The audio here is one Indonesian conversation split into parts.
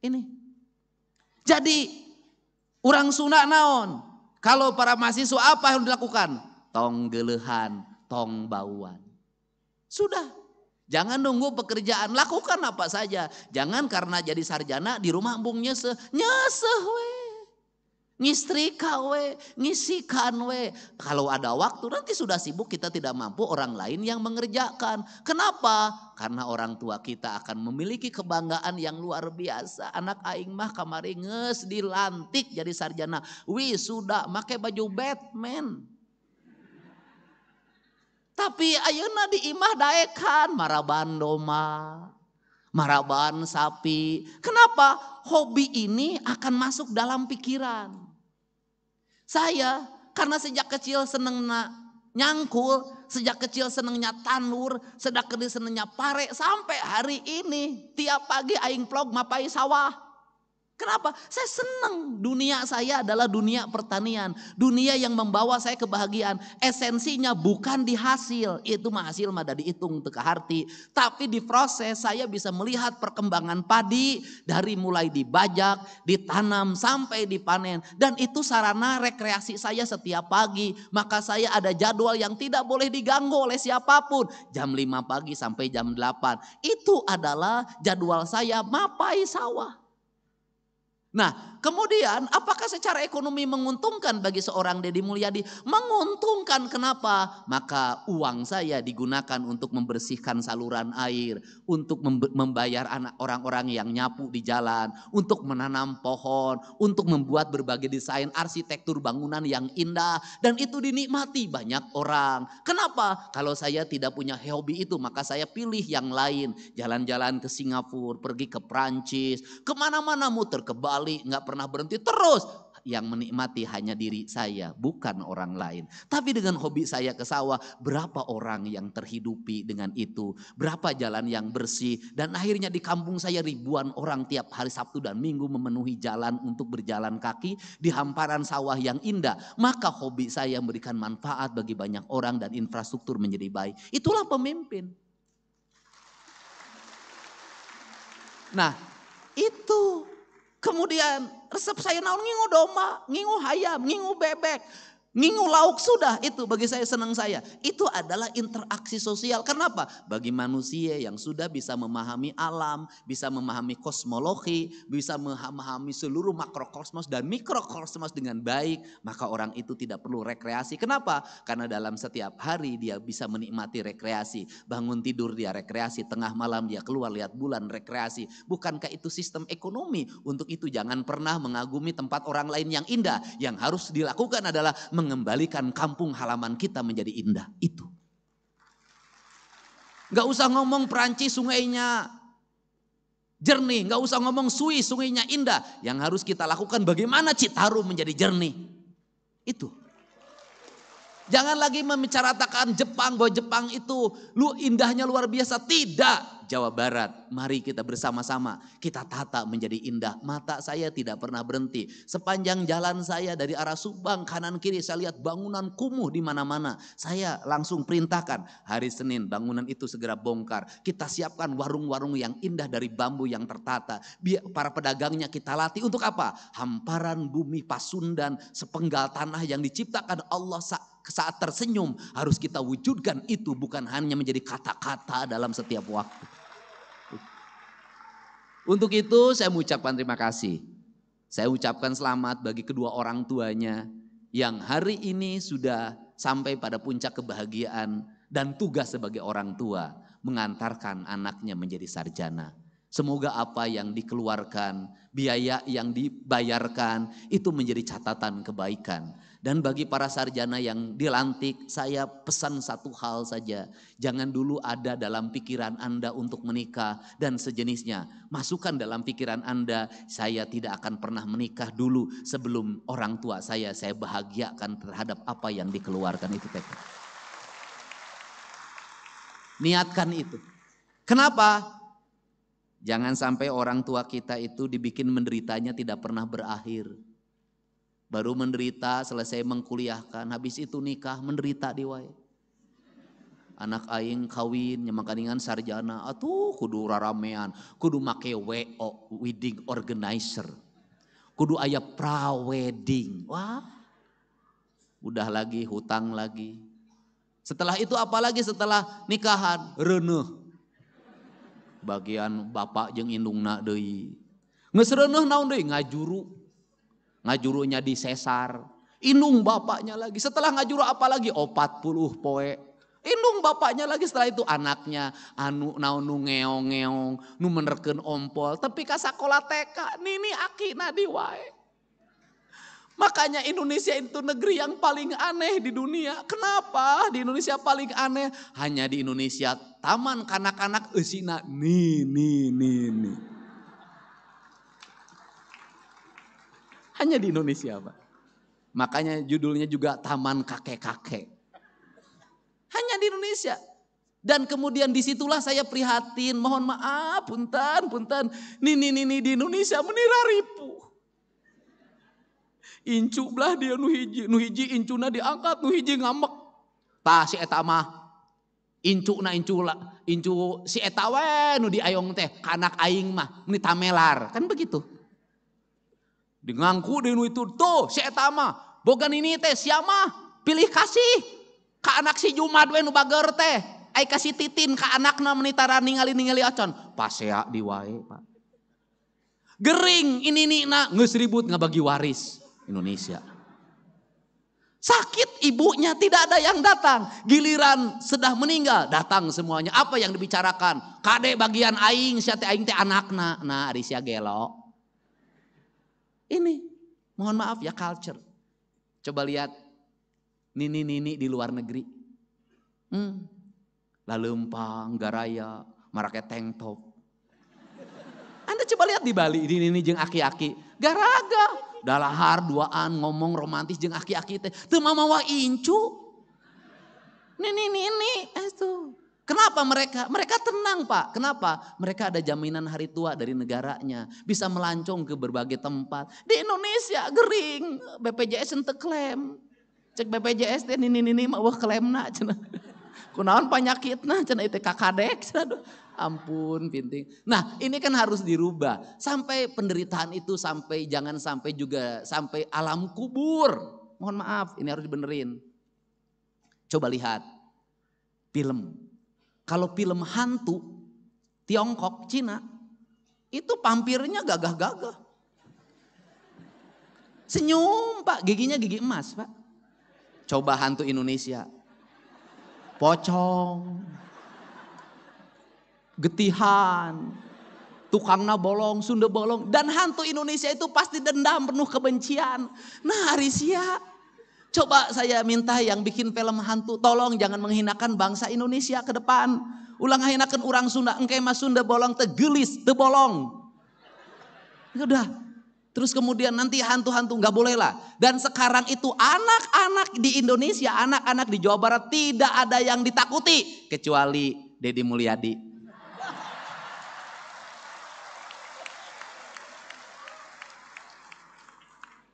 Ini. Jadi urang Sunda naon? Kalau para mahasiswa apa yang dilakukan? Tong gelehan, tong bauan. Sudah. Jangan nunggu pekerjaan, lakukan apa saja. Jangan karena jadi sarjana di rumah embung nyeseh we. Ngistrika we, ngisikan we. Kalau ada waktu nanti sudah sibuk kita tidak mampu, orang lain yang mengerjakan. Kenapa? Karena orang tua kita akan memiliki kebanggaan yang luar biasa. Anak aing mah kamari geus dilantik jadi sarjana. Sudah make baju Batman. Tapi ayeuna di imah daekan maraban domba, maraban sapi. Kenapa? Hobi ini akan masuk dalam pikiran. Saya karena sejak kecil seneng nyangkul, sejak kecil senengnya tanur, sejak kecil senengnya pare, sampai hari ini tiap pagi aing vlog mapai sawah. Kenapa? Saya senang, dunia saya adalah dunia pertanian. Dunia yang membawa saya kebahagiaan. Esensinya bukan di hasil. Itu mah hasil mah dari hitung teka harti. Tapi di proses saya bisa melihat perkembangan padi. Dari mulai dibajak, ditanam sampai dipanen. Dan itu sarana rekreasi saya setiap pagi. Maka saya ada jadwal yang tidak boleh diganggu oleh siapapun. Jam 5 pagi sampai jam 8. Itu adalah jadwal saya mapai sawah. Nah, kemudian apakah secara ekonomi menguntungkan bagi seorang Deddy Mulyadi? Menguntungkan, kenapa? Maka uang saya digunakan untuk membersihkan saluran air, untuk membayar anak orang-orang yang nyapu di jalan, untuk menanam pohon, untuk membuat berbagai desain arsitektur bangunan yang indah, dan itu dinikmati banyak orang. Kenapa? Kalau saya tidak punya hobi itu, maka saya pilih yang lain. Jalan-jalan ke Singapura, pergi ke Prancis, kemana-mana muter ke Bali. Nggak pernah berhenti terus. Yang menikmati hanya diri saya, bukan orang lain. Tapi dengan hobi saya ke sawah, berapa orang yang terhidupi dengan itu, berapa jalan yang bersih, dan akhirnya di kampung saya ribuan orang tiap hari Sabtu dan Minggu memenuhi jalan untuk berjalan kaki di hamparan sawah yang indah. Maka hobi saya memberikan manfaat bagi banyak orang dan infrastruktur menjadi baik. Itulah pemimpin. Nah, itu kemudian resep saya naon, ngingu domba, ngingu ayam, ngingu bebek, ngingu lauk, sudah itu bagi saya senang saya. Itu adalah interaksi sosial. Kenapa? Bagi manusia yang sudah bisa memahami alam, bisa memahami kosmologi, bisa memahami seluruh makrokosmos dan mikrokosmos dengan baik, maka orang itu tidak perlu rekreasi. Kenapa? Karena dalam setiap hari dia bisa menikmati rekreasi. Bangun tidur dia rekreasi, tengah malam dia keluar lihat bulan rekreasi. Bukankah itu sistem ekonomi? Untuk itu jangan pernah mengagumi tempat orang lain yang indah. Yang harus dilakukan adalah mengembalikan kampung halaman kita menjadi indah. Itu. Gak usah ngomong Perancis sungainya jernih. Gak usah ngomong Swiss sungainya indah. Yang harus kita lakukan bagaimana Citarum menjadi jernih. Itu. Jangan lagi membicarakan Jepang, bahwa Jepang itu indahnya luar biasa. Tidak. Jawa Barat, mari kita bersama-sama kita tata menjadi indah. Mata saya tidak pernah berhenti. Sepanjang jalan saya dari arah Subang kanan kiri saya lihat bangunan kumuh di mana-mana. Saya langsung perintahkan hari Senin bangunan itu segera bongkar. Kita siapkan warung-warung yang indah dari bambu yang tertata. Biar para pedagangnya kita latih untuk apa? Hamparan bumi Pasundan, sepenggal tanah yang diciptakan Allah saat tersenyum harus kita wujudkan itu, bukan hanya menjadi kata-kata dalam setiap waktu. Untuk itu saya mengucapkan terima kasih. Saya ucapkan selamat bagi kedua orang tuanya yang hari ini sudah sampai pada puncak kebahagiaan dan tugas sebagai orang tua mengantarkan anaknya menjadi sarjana. Semoga apa yang dikeluarkan, biaya yang dibayarkan itu menjadi catatan kebaikan. Dan bagi para sarjana yang dilantik, saya pesan satu hal saja. Jangan dulu ada dalam pikiran Anda untuk menikah dan sejenisnya. Masukkan dalam pikiran Anda, saya tidak akan pernah menikah dulu sebelum orang tua saya bahagiakan terhadap apa yang dikeluarkan itu. Niatkan itu. Kenapa? Jangan sampai orang tua kita itu dibikin menderitanya tidak pernah berakhir. Baru menderita selesai mengkuliahkan, habis itu nikah menderita diwai. Anak aing kawin nyamakaningan sarjana, atuh kudu raramean, kudu make WO, wedding organizer. Kudu aya pra-wedding. Wah, udah lagi hutang lagi. Setelah itu apalagi setelah nikahan, reuneuh. Bagian bapak jeung indungna deui. Geus reuneuh naon deui ngajuru. Ngajurunya di sesar. Indung bapaknya lagi. Setelah ngajuru apalagi 40 poe. Indung bapaknya lagi, setelah itu anaknya anu naon nu ngeong-ngeong, nu menerkeun ompol, tapi ka sakola TK nini akina di wae. Makanya Indonesia itu negeri yang paling aneh di dunia. Kenapa di Indonesia paling aneh? Hanya di Indonesia taman kanak-kanak eusina nih. Hanya di Indonesia, Pak. Makanya judulnya juga taman kakek-kakek. Hanya di Indonesia. Dan kemudian disitulah saya prihatin. Mohon maaf, punten. Nini di Indonesia menira ripu. Incu belah dia nu hiji incuna diangkat, nu hiji ngambek. Tah si eta mah incu si eta we nu diayong teh kanak aing mah meni tamelar. Kan begitu. Di ngangku di nu itu tuh si eta mah boga nini teh sia mah pilih kasih. Ka anak si Jumad we nu bager teh, ai kasih titin ka anakna menitara ningali acon. Pasea di wae, Pak. Gering ini-nina geus ribut ngabagi waris Indonesia. Sakit ibunya tidak ada yang datang. Giliran sudah meninggal datang semuanya. Apa yang dibicarakan? Kade bagian aing, sia teh aing teh anakna. Nah, ari sia gelo. Ini mohon maaf ya culture. Coba lihat nini di luar negeri. Lalempang, garaya, marake tank top. Anda coba lihat di Bali, nini jeung aki-aki. Garaga, dalahar duaan ngomong romantis jeung aki-aki teh. Teu mamawa incu. Nini, itu. Kenapa mereka? Mereka tenang, Pak. Kenapa? Mereka ada jaminan hari tua dari negaranya. Bisa melancong ke berbagai tempat. Di Indonesia gering, BPJS ente klaim. Cek BPJS teh nini mah wah klaimna cenah. Kunaon panyakitna cenah itu kakadek cenah. Ampun pinting. Nah, ini kan harus dirubah sampai penderitaan itu jangan sampai juga sampai alam kubur. Mohon maaf, ini harus dibenerin. Coba lihat film. Kalau film hantu Tiongkok, Cina, itu pampirnya gagah-gagah. Senyum, Pak, giginya gigi emas, Pak. Coba hantu Indonesia. Pocong. Getihan. Tukangna bolong, Sunda bolong. Dan hantu Indonesia itu pasti dendam, penuh kebencian. Nah, Arisia, coba saya minta yang bikin film hantu, tolong jangan menghinakan bangsa Indonesia ke depan. Ulang ngahinakan orang Sunda, engke mas Sunda bolong tegelis, tebolong. Udah. Terus kemudian nanti hantu-hantu nggak boleh lah. Dan sekarang itu anak-anak di Indonesia, anak-anak di Jawa Barat tidak ada yang ditakuti kecuali Deddy Mulyadi.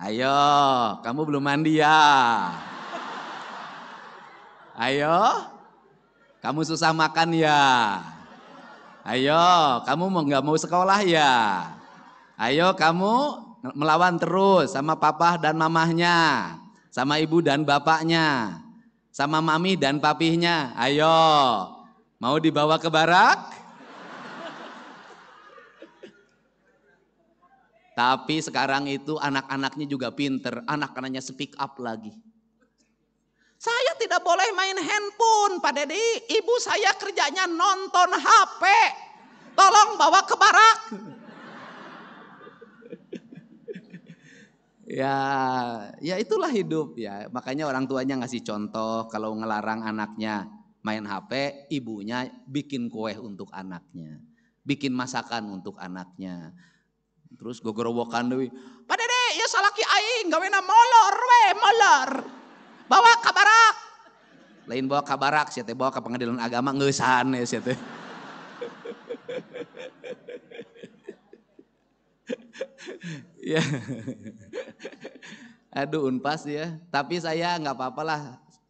Ayo, kamu belum mandi ya? Ayo, kamu susah makan ya? Ayo, kamu nggak mau sekolah ya? Ayo kamu melawan terus sama papa dan mamahnya, sama ibu dan bapaknya, sama mami dan papihnya. Ayo, mau dibawa ke barak? Tapi sekarang itu anak-anaknya juga pinter, anak-anaknya speak up lagi. Saya tidak boleh main handphone, Pak Dedi. Ibu saya kerjanya nonton HP. Tolong bawa ke barak. Ya itulah hidup ya. Makanya orang tuanya ngasih contoh kalau ngelarang anaknya main HP, ibunya bikin kue untuk anaknya. Bikin masakan untuk anaknya. Terus gogorowokan deui. Pak Dede, ya salaki aing gawena molor we, molor. Bawa ka barak. Lain bawa ka barak, sia teh bawa ka pengadilan agama ngeusan ya sia teh. Ya. Aduh Unpas ya. Tapi saya nggak apa-apa lah.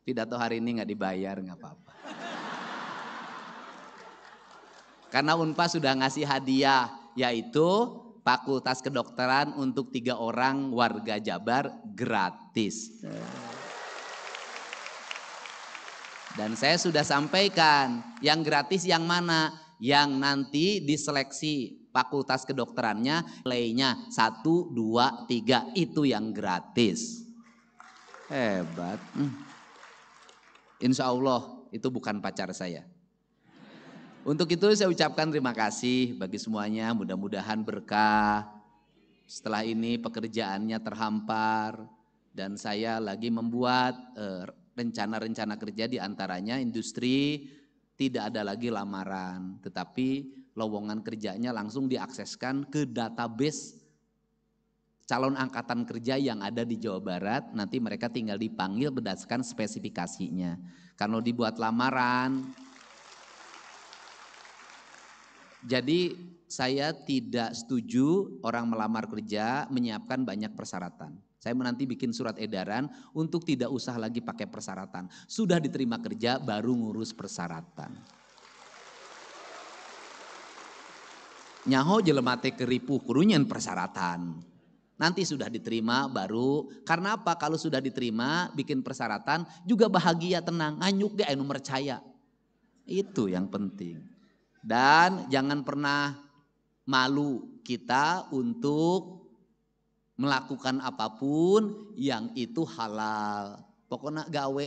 Pidato hari ini nggak dibayar nggak apa-apa. Karena Unpad sudah ngasih hadiah, yaitu Fakultas Kedokteran untuk 3 orang warga Jabar gratis. Dan saya sudah sampaikan, yang gratis yang mana? Yang nanti diseleksi Fakultas Kedokterannya, nilainya 1, 2, 3, itu yang gratis. Hebat. Insya Allah itu bukan pacar saya. Untuk itu saya ucapkan terima kasih bagi semuanya, mudah-mudahan berkah. Setelah ini pekerjaannya terhampar dan saya lagi membuat rencana-rencana kerja, di antaranya industri tidak ada lagi lamaran, tetapi lowongan kerjanya langsung diakseskan ke database calon angkatan kerja yang ada di Jawa Barat. Nanti mereka tinggal dipanggil berdasarkan spesifikasinya. Kalau dibuat lamaran, jadi saya tidak setuju orang melamar kerja menyiapkan banyak persyaratan. Saya nanti bikin surat edaran untuk tidak usah lagi pakai persyaratan. Sudah diterima kerja baru ngurus persyaratan. Nyaho jelema teh keripuh kurunyan persyaratan. Nanti sudah diterima baru, karena apa? Kalau sudah diterima bikin persyaratan juga bahagia, tenang, nganyuk ge anu percaya. Itu yang penting. Dan jangan pernah malu kita untuk melakukan apapun yang itu halal. Pokoknya gawe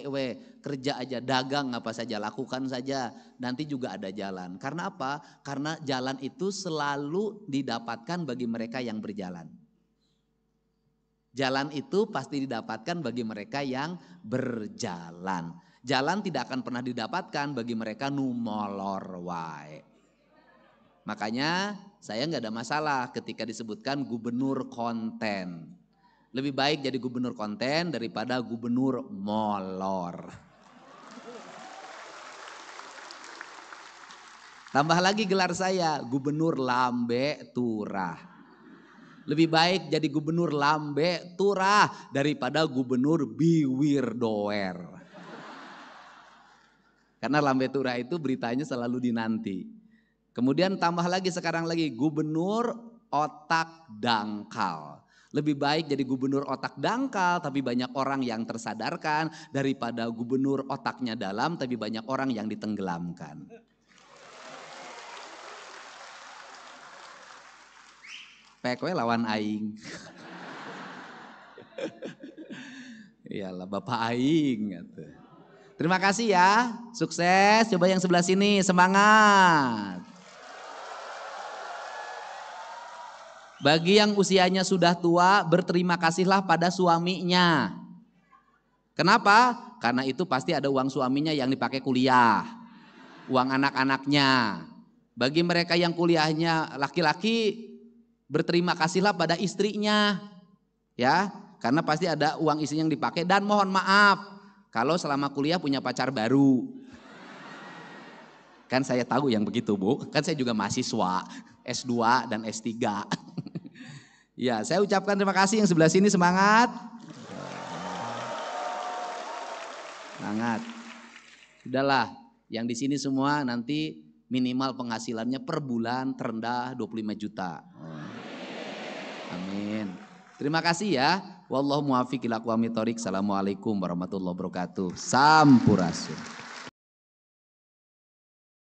kerja aja, dagang apa saja, lakukan saja. Nanti juga ada jalan. Karena apa? Karena jalan itu selalu didapatkan bagi mereka yang berjalan. Jalan itu pasti didapatkan bagi mereka yang berjalan. Jalan tidak akan pernah didapatkan bagi mereka nu molor wae. Makanya saya nggak ada masalah ketika disebutkan gubernur konten. Lebih baik jadi gubernur konten daripada gubernur molor. Tambah lagi gelar saya, gubernur lambe turah. Lebih baik jadi gubernur lambe turah daripada gubernur biwir doer. Karena lambe turah itu beritanya selalu dinanti. Kemudian tambah lagi sekarang lagi gubernur otak dangkal. Lebih baik jadi gubernur otak dangkal tapi banyak orang yang tersadarkan daripada gubernur otaknya dalam tapi banyak orang yang ditenggelamkan. Pekwe lawan aing. Iyalah Bapak aing gitu. Terima kasih ya, sukses. Coba yang sebelah sini, semangat. Bagi yang usianya sudah tua, berterima kasihlah pada suaminya. Kenapa? Karena itu pasti ada uang suaminya yang dipakai kuliah, uang anak-anaknya. Bagi mereka yang kuliahnya laki-laki, berterima kasihlah pada istrinya. Ya, karena pasti ada uang istrinya yang dipakai. Dan mohon maaf kalau selama kuliah punya pacar baru. Kan saya tahu yang begitu Bu, kan saya juga mahasiswa S2 dan S3. Ya, saya ucapkan terima kasih, yang sebelah sini semangat. Semangat. Sudahlah, yang di sini semua nanti minimal penghasilannya per bulan terendah 25 juta. Amin. Terima kasih ya. Wallahu muwaffiq ila aqwamit thoriq. Assalamualaikum warahmatullahi wabarakatuh. Sampurasun.